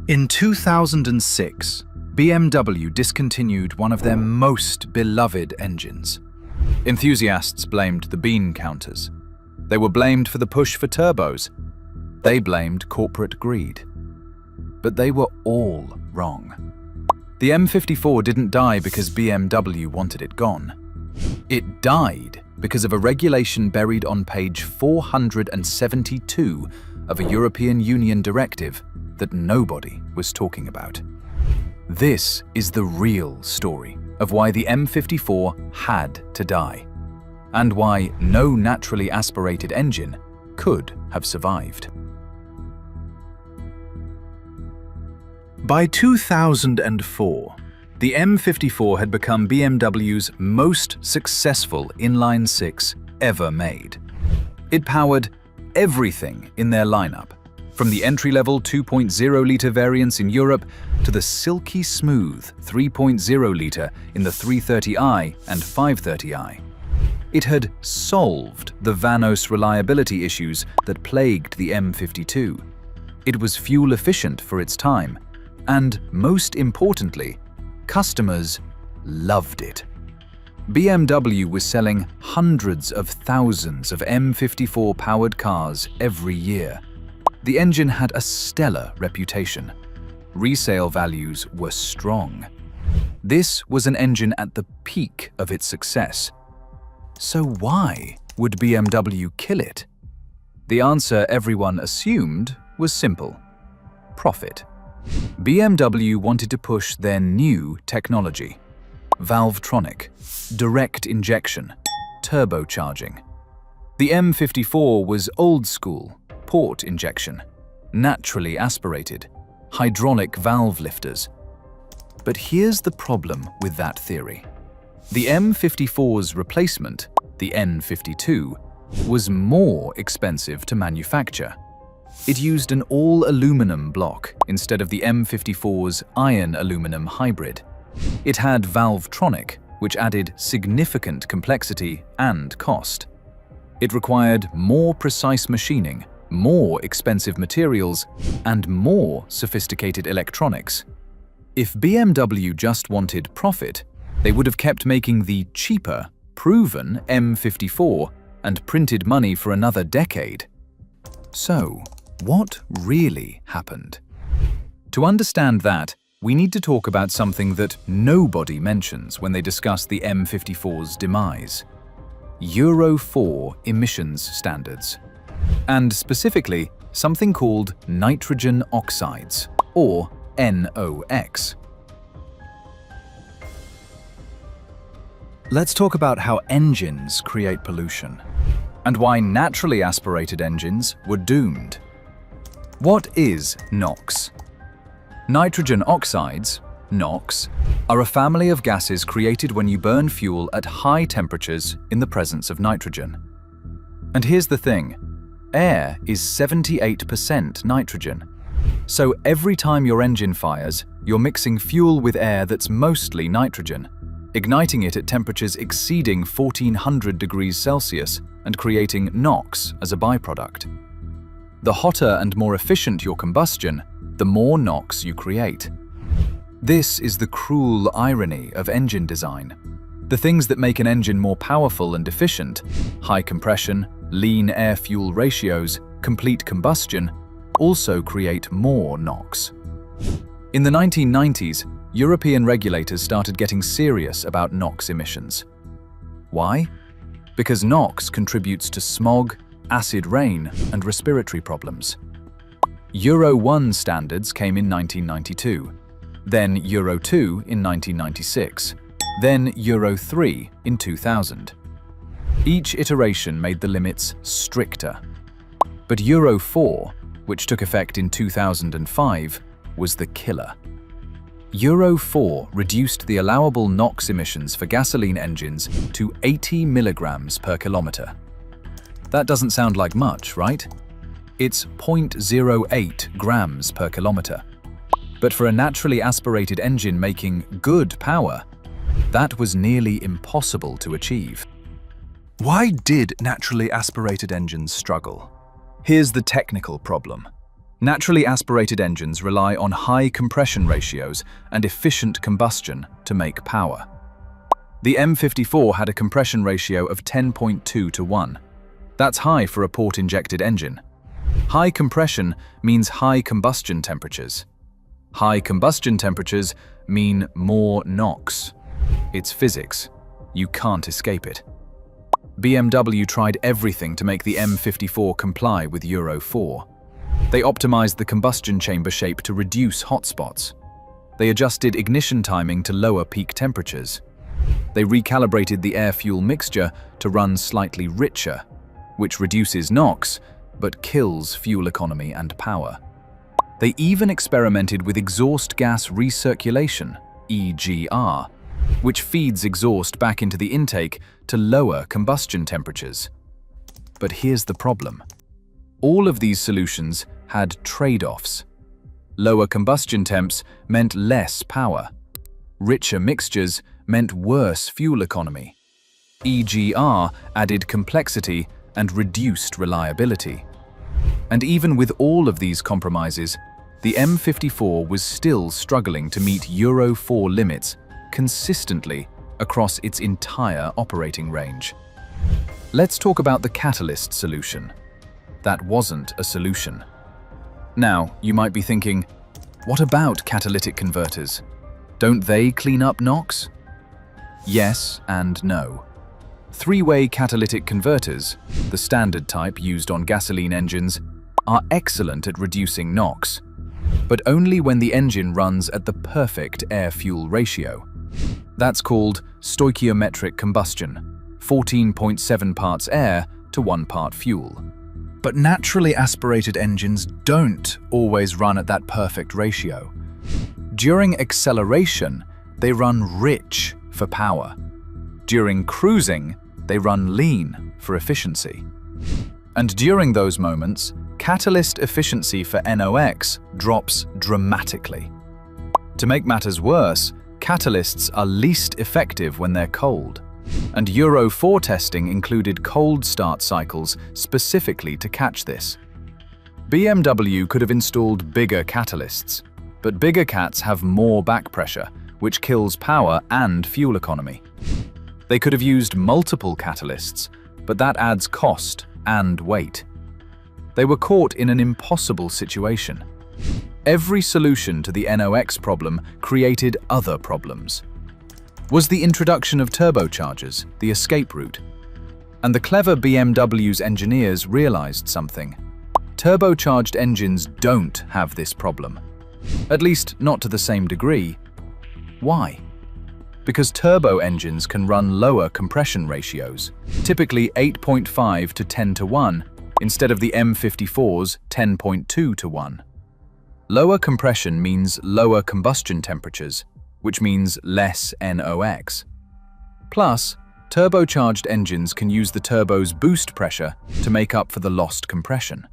In 2006, BMW discontinued one of their most beloved engines. Enthusiasts blamed the bean counters. They were blamed for the push for turbos. They blamed corporate greed. But they were all wrong. The M54 didn't die because BMW wanted it gone. It died because of a regulation buried on page 472 of a European Union directive that nobody was talking about. This is the real story of why the M54 had to die, and why no naturally aspirated engine could have survived. By 2004, the M54 had become BMW's most successful inline-six ever made. It powered everything in their lineup, from the entry-level 2.0-litre variants in Europe to the silky smooth 3.0-litre in the 330i and 530i. It had solved the Vanos reliability issues that plagued the M52. It was fuel-efficient for its time, and most importantly, customers loved it. BMW was selling hundreds of thousands of M54-powered cars every year. The engine had a stellar reputation. Resale values were strong. This was an engine at the peak of its success. So why would BMW kill it? The answer everyone assumed was simple: profit. BMW wanted to push their new technology: Valvetronic, direct injection, turbocharging. The M54 was old school, port injection, naturally aspirated, hydraulic valve lifters. But here's the problem with that theory. The M54's replacement, the N52, was more expensive to manufacture. It used an all-aluminum block instead of the M54's iron-aluminum hybrid. It had Valvetronic, which added significant complexity and cost. It required more precise machining, more expensive materials, and more sophisticated electronics. If BMW just wanted profit, they would have kept making the cheaper, proven M54 and printed money for another decade. So, what really happened? To understand that, we need to talk about something that nobody mentions when they discuss the M54's demise: Euro 4 emissions standards. And specifically, something called nitrogen oxides, or NOx. Let's talk about how engines create pollution, and why naturally aspirated engines were doomed. What is NOx? Nitrogen oxides, NOx, are a family of gases created when you burn fuel at high temperatures in the presence of nitrogen. And here's the thing: air is 78% nitrogen. So every time your engine fires, you're mixing fuel with air that's mostly nitrogen, igniting it at temperatures exceeding 1400 degrees Celsius and creating NOx as a byproduct. The hotter and more efficient your combustion, the more NOx you create. This is the cruel irony of engine design. The things that make an engine more powerful and efficient, high compression, lean air-fuel ratios, complete combustion, also create more NOx. In the 1990s, European regulators started getting serious about NOx emissions. Why? Because NOx contributes to smog, acid rain, and respiratory problems. Euro 1 standards came in 1992, then Euro 2 in 1996, then Euro 3 in 2000. Each iteration made the limits stricter. But Euro 4, which took effect in 2005, was the killer. Euro 4 reduced the allowable NOx emissions for gasoline engines to 80 milligrams per kilometer. That doesn't sound like much, right? It's 0.08 grams per kilometer. But for a naturally aspirated engine making good power, that was nearly impossible to achieve. Why did naturally aspirated engines struggle? Here's the technical problem. Naturally aspirated engines rely on high compression ratios and efficient combustion to make power. The M54 had a compression ratio of 10.2 to 1. That's high for a port-injected engine. High compression means high combustion temperatures. High combustion temperatures mean more NOx. It's physics. You can't escape it. BMW tried everything to make the M54 comply with Euro 4. They optimized the combustion chamber shape to reduce hotspots. They adjusted ignition timing to lower peak temperatures. They recalibrated the air-fuel mixture to run slightly richer, which reduces NOx, but kills fuel economy and power. They even experimented with exhaust gas recirculation, EGR, which feeds exhaust back into the intake to lower combustion temperatures. But here's the problem. All of these solutions had trade-offs. Lower combustion temps meant less power. Richer mixtures meant worse fuel economy. EGR added complexity and reduced reliability. And even with all of these compromises, the M54 was still struggling to meet Euro 4 limits consistently across its entire operating range. Let's talk about the catalyst solution. That wasn't a solution. Now, you might be thinking, what about catalytic converters? Don't they clean up NOx? Yes and no. Three-way catalytic converters, the standard type used on gasoline engines, are excellent at reducing NOx, but only when the engine runs at the perfect air-fuel ratio. That's called stoichiometric combustion, 14.7 parts air to 1 part fuel. But naturally aspirated engines don't always run at that perfect ratio. During acceleration, they run rich for power. During cruising, they run lean for efficiency. And during those moments, catalyst efficiency for NOx drops dramatically. To make matters worse, catalysts are least effective when they're cold. And Euro 4 testing included cold start cycles specifically to catch this. BMW could have installed bigger catalysts, but bigger cats have more back pressure, which kills power and fuel economy. They could have used multiple catalysts, but that adds cost and weight. They were caught in an impossible situation. Every solution to the NOx problem created other problems. Was the introduction of turbochargers the escape route? And the clever BMW's engineers realized something. Turbocharged engines don't have this problem. At least not to the same degree. Why? Because turbo engines can run lower compression ratios, typically 8.5 to 10 to 1, instead of the M54's 10.2 to 1. Lower compression means lower combustion temperatures, which means less NOx. Plus, turbocharged engines can use the turbo's boost pressure to make up for the lost compression.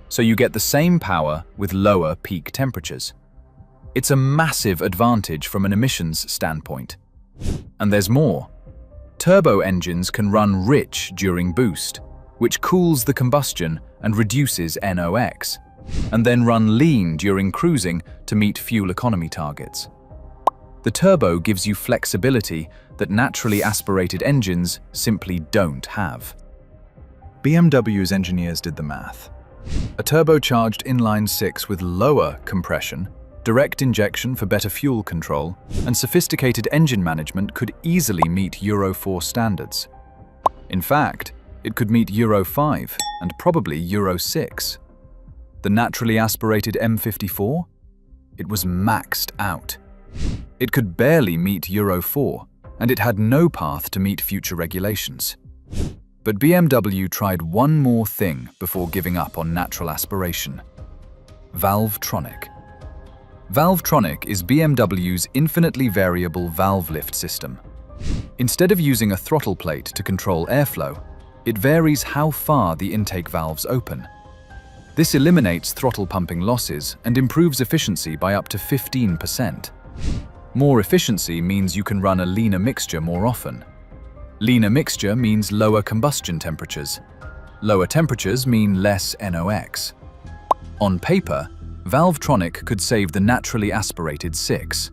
So you get the same power with lower peak temperatures. It's a massive advantage from an emissions standpoint. And there's more. Turbo engines can run rich during boost, which cools the combustion and reduces NOx, and then run lean during cruising to meet fuel economy targets. The turbo gives you flexibility that naturally aspirated engines simply don't have. BMW's engineers did the math. A turbocharged inline-six with lower compression, direct injection for better fuel control, and sophisticated engine management could easily meet Euro 4 standards. In fact, it could meet Euro 5 and probably Euro 6. The naturally aspirated M54? It was maxed out. It could barely meet Euro 4, and it had no path to meet future regulations. But BMW tried one more thing before giving up on natural aspiration. Valvetronic. Valvetronic is BMW's infinitely variable valve lift system. Instead of using a throttle plate to control airflow, it varies how far the intake valves open. This eliminates throttle pumping losses and improves efficiency by up to 15%. More efficiency means you can run a leaner mixture more often. Leaner mixture means lower combustion temperatures. Lower temperatures mean less NOx. On paper, Valvetronic could save the naturally aspirated 6.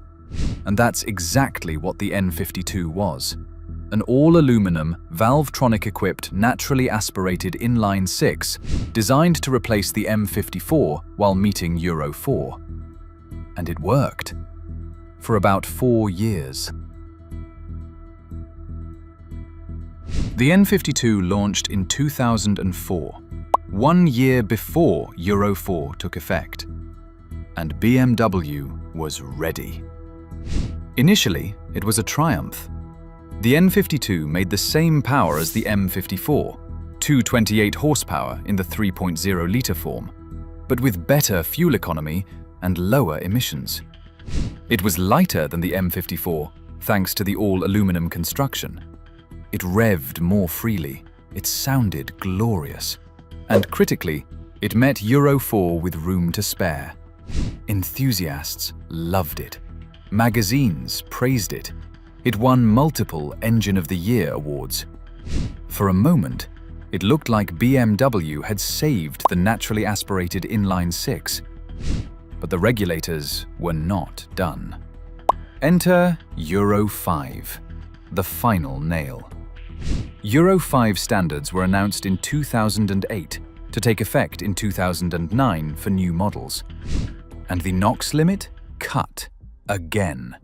And that's exactly what the N52 was. An all-aluminum, Valvetronic-equipped, naturally aspirated inline-six designed to replace the M54 while meeting Euro 4. And it worked. For about 4 years. The N52 launched in 2004, 1 year before Euro 4 took effect. And BMW was ready. Initially, it was a triumph. The N52 made the same power as the M54, 228 horsepower in the 3.0-litre form, but with better fuel economy and lower emissions. It was lighter than the M54, thanks to the all-aluminum construction. It revved more freely, it sounded glorious, and critically, it met Euro 4 with room to spare. Enthusiasts loved it. Magazines praised it. It won multiple Engine of the Year awards. For a moment, it looked like BMW had saved the naturally aspirated inline-six. But the regulators were not done. Enter Euro 5, the final nail. Euro 5 standards were announced in 2008 to take effect in 2009 for new models. And the NOx limit cut again,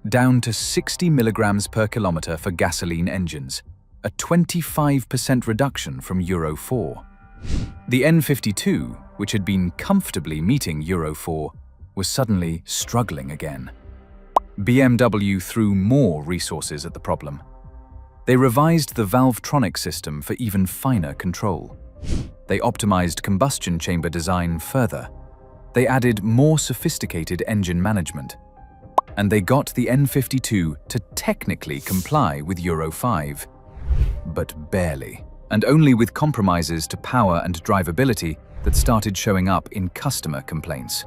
down to 60 milligrams per kilometer for gasoline engines, a 25% reduction from Euro 4. The N52, which had been comfortably meeting Euro 4, was suddenly struggling again. BMW threw more resources at the problem. They revised the Valvetronic system for even finer control. They optimized combustion chamber design further. They added more sophisticated engine management. And they got the N52 to technically comply with Euro 5. But barely, and only with compromises to power and drivability that started showing up in customer complaints.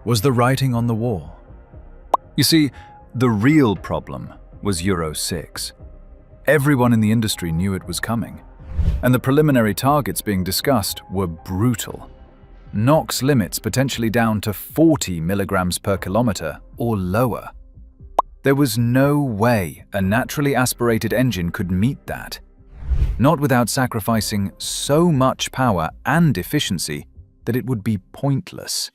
Was the writing on the wall? You see, the real problem was Euro 6. Everyone in the industry knew it was coming, and the preliminary targets being discussed were brutal. NOx limits potentially down to 40 milligrams per kilometer or lower. There was no way a naturally aspirated engine could meet that, not without sacrificing so much power and efficiency that it would be pointless.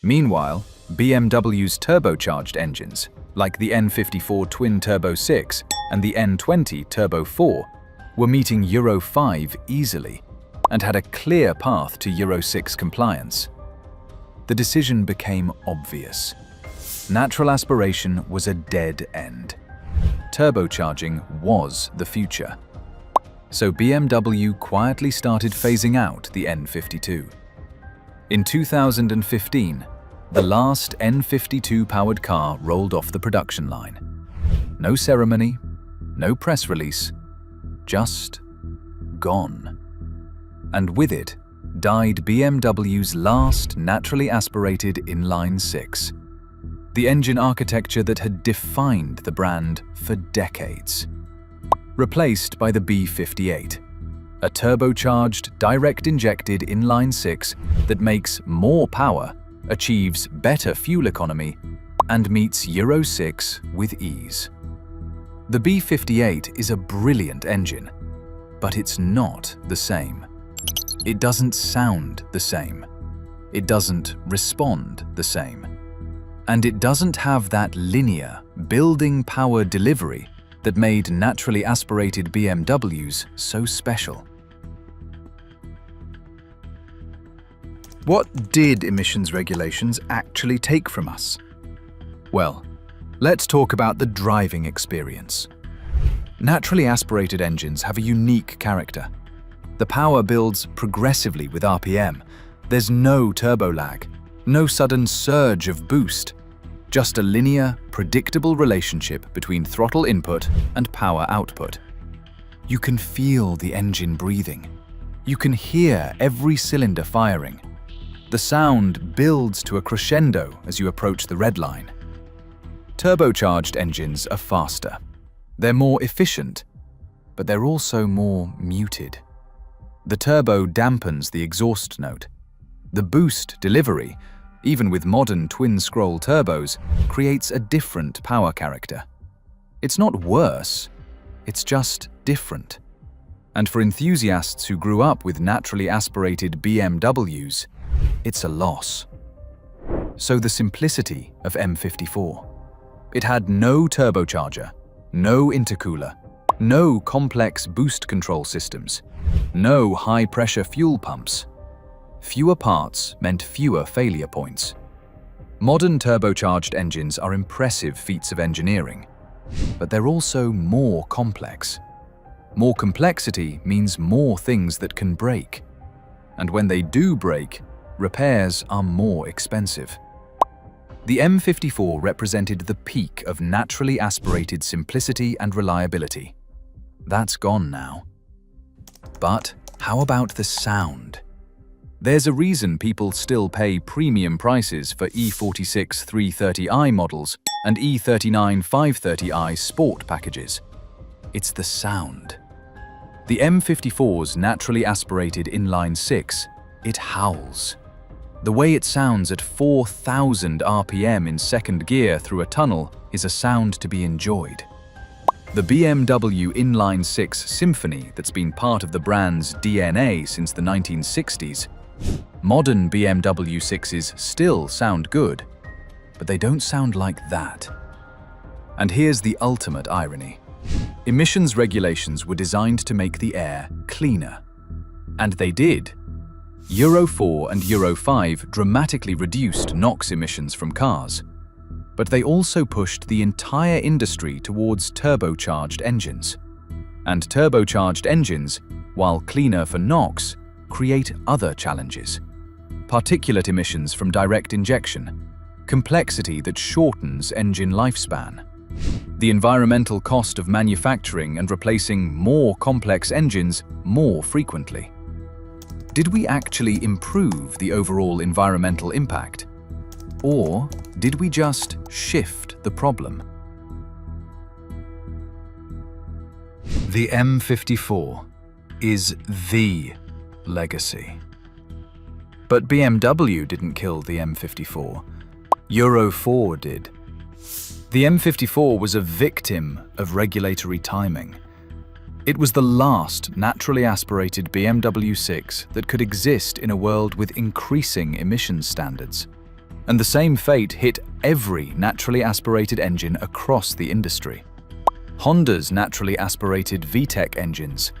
Meanwhile, BMW's turbocharged engines, like the N54 Twin Turbo 6 and the N20 Turbo 4, were meeting Euro 5 easily and had a clear path to Euro 6 compliance. The decision became obvious. Natural aspiration was a dead end. Turbocharging was the future. So BMW quietly started phasing out the N52. In 2015, the last N52-powered car rolled off the production line. No ceremony, no press release, just gone. And with it, died BMW's last naturally aspirated inline-six, the engine architecture that had defined the brand for decades. Replaced by the B58, a turbocharged, direct-injected inline-six that makes more power, achieves better fuel economy, and meets Euro 6 with ease. The B58 is a brilliant engine, but it's not the same. It doesn't sound the same. It doesn't respond the same. And it doesn't have that linear, building power delivery that made naturally aspirated BMWs so special. What did emissions regulations actually take from us? Well, let's talk about the driving experience. Naturally aspirated engines have a unique character. The power builds progressively with RPM. There's no turbo lag, no sudden surge of boost, just a linear, predictable relationship between throttle input and power output. You can feel the engine breathing. You can hear every cylinder firing. The sound builds to a crescendo as you approach the red line. Turbocharged engines are faster. They're more efficient, but they're also more muted. The turbo dampens the exhaust note. The boost delivery, even with modern twin-scroll turbos, creates a different power character. It's not worse, it's just different. And for enthusiasts who grew up with naturally aspirated BMWs, it's a loss. So the simplicity of M54. It had no turbocharger, no intercooler, no complex boost control systems, no high-pressure fuel pumps. Fewer parts meant fewer failure points. Modern turbocharged engines are impressive feats of engineering, but they're also more complex. More complexity means more things that can break. And when they do break, repairs are more expensive. The M54 represented the peak of naturally aspirated simplicity and reliability. That's gone now. But how about the sound? There's a reason people still pay premium prices for E46 330i models and E39 530i sport packages. It's the sound. The M54's naturally aspirated inline-six, it howls. The way it sounds at 4,000 RPM in second gear through a tunnel is a sound to be enjoyed. The BMW inline-six symphony that's been part of the brand's DNA since the 1960s. Modern BMW 6s still sound good, but they don't sound like that. And here's the ultimate irony. Emissions regulations were designed to make the air cleaner. And they did. Euro 4 and Euro 5 dramatically reduced NOx emissions from cars. But they also pushed the entire industry towards turbocharged engines. And turbocharged engines, while cleaner for NOx, create other challenges. Particulate emissions from direct injection, complexity that shortens engine lifespan, the environmental cost of manufacturing and replacing more complex engines more frequently. Did we actually improve the overall environmental impact? Or did we just shift the problem? The M54 is the legacy. But BMW didn't kill the M54. Euro 4 did. The M54 was a victim of regulatory timing. It was the last naturally aspirated BMW 6 that could exist in a world with increasing emissions standards. And the same fate hit every naturally aspirated engine across the industry. Honda's naturally aspirated VTEC engines,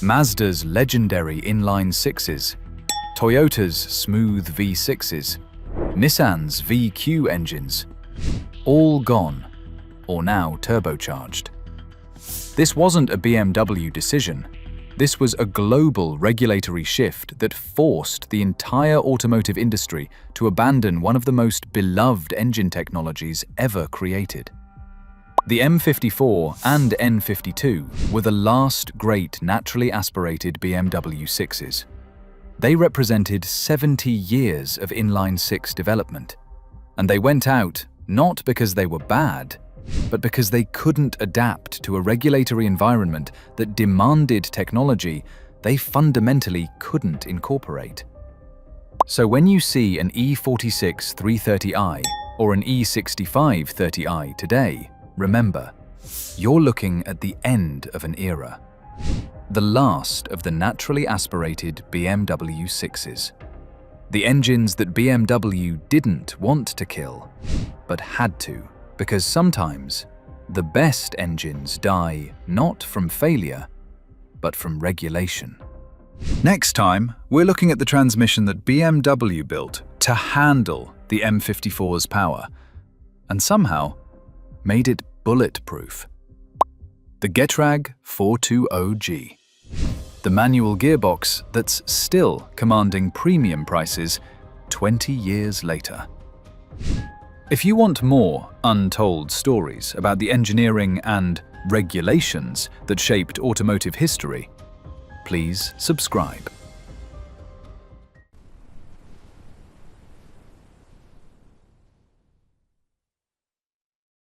Mazda's legendary inline-sixes, Toyota's smooth V6s, Nissan's VQ engines, all gone, or now turbocharged. This wasn't a BMW decision. This was a global regulatory shift that forced the entire automotive industry to abandon one of the most beloved engine technologies ever created. The M54 and N52 were the last great naturally aspirated BMW 6s. They represented 70 years of inline-six development, and they went out not because they were bad, but because they couldn't adapt to a regulatory environment that demanded technology they fundamentally couldn't incorporate. So when you see an E46 330i or an E65 30i today, remember, you're looking at the end of an era. The last of the naturally aspirated BMW 6s. The engines that BMW didn't want to kill, but had to, because sometimes the best engines die not from failure, but from regulation. Next time, we're looking at the transmission that BMW built to handle the M54's power, and somehow made it bulletproof. The Getrag 420G. The manual gearbox that's still commanding premium prices 20 years later. If you want more untold stories about the engineering and regulations that shaped automotive history, please subscribe.